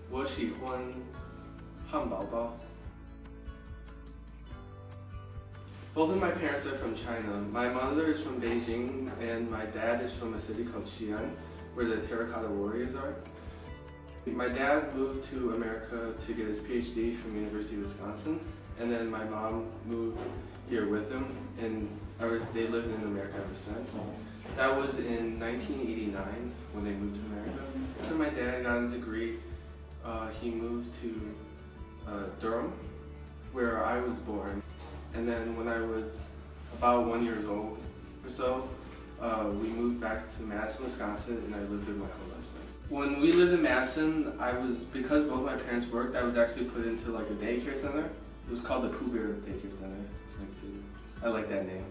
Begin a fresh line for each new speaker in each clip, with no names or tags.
我喜欢汉堡包。Both of my parents are from China. My mother is from Beijing and my dad is from a city called Xi'an, where the terracotta warriors are. My dad moved to America to get his PhD from University of Wisconsin, and then my mom moved here with him, and they lived in America ever since. That was in 1989 when they moved to America. After my dad got his degree, he moved to Durham, where I was born. And then when I was about 1 year old or so, we moved back to Madison, Wisconsin, and I lived there my whole life since. When we lived in Madison, because both my parents worked, I was actually put into like a daycare center. It was called the Pooh Bear Daycare Center. It's nice to, I like that name.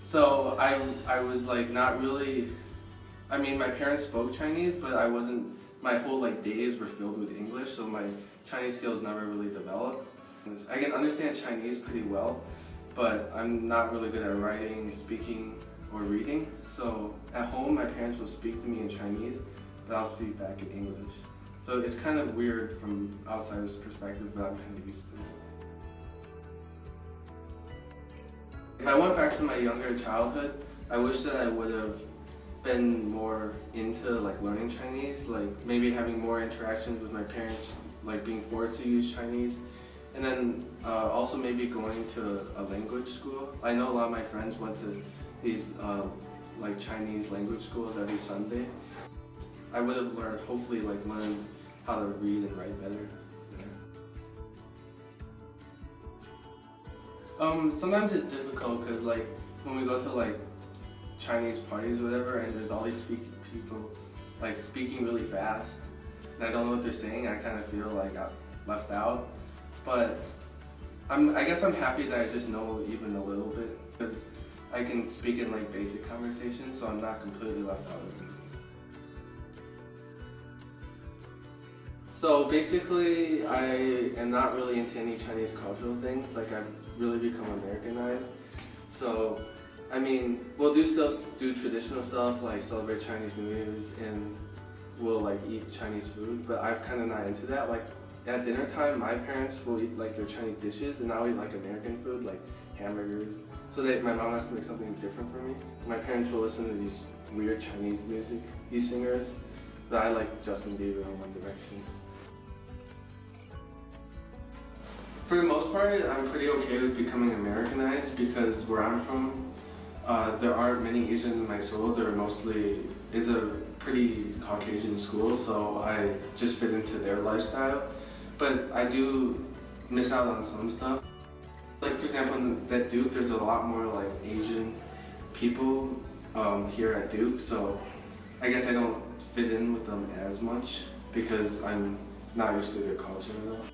So I was like not really, I mean my parents spoke Chinese, but I wasn't, my whole like days were filled with English, so my Chinese skills never really developed. I can understand Chinese pretty well, but I'm not really good at writing, speaking, or reading. So at home, my parents will speak to me in Chinese, but I'll speak back in English. So it's kind of weird from outsider's perspective, but I'm kind of used to it. If I went back to my younger childhood, I wish that I would have been more into like learning Chinese, like maybe having more interactions with my parents, like being forced to use Chinese. And then also maybe going to a language school. I know a lot of my friends went to these like Chinese language schools every Sunday. I would have learned, hopefully learned how to read and write better. Sometimes it's difficult because like when we go to like Chinese parties or whatever and there's all these people like speaking really fast and I don't know what they're saying, I kind of feel like I'm left out. But I guess I'm happy that I just know even a little bit because I can speak in like basic conversations, so I'm not completely left out of it. So basically, I am not really into any Chinese cultural things. Like I've really become Americanized. So I mean, we'll do traditional stuff like celebrate Chinese New Year's and we'll like eat Chinese food, but I'm kind of not into that. Like at dinner time, my parents will eat like their Chinese dishes and I'll eat like American food, like hamburgers. So my mom has to make something different for me. My parents will listen to these weird Chinese music, these singers, but I like Justin Bieber and One Direction. For the most part, I'm pretty okay with becoming Americanized because where I'm from, there aren't many Asians in my school. It's a pretty Caucasian school, so I just fit into their lifestyle. But I do miss out on some stuff. Like for example, at Duke, there's a lot more like Asian people here at Duke, so I guess I don't fit in with them as much because I'm not used to their culture at all.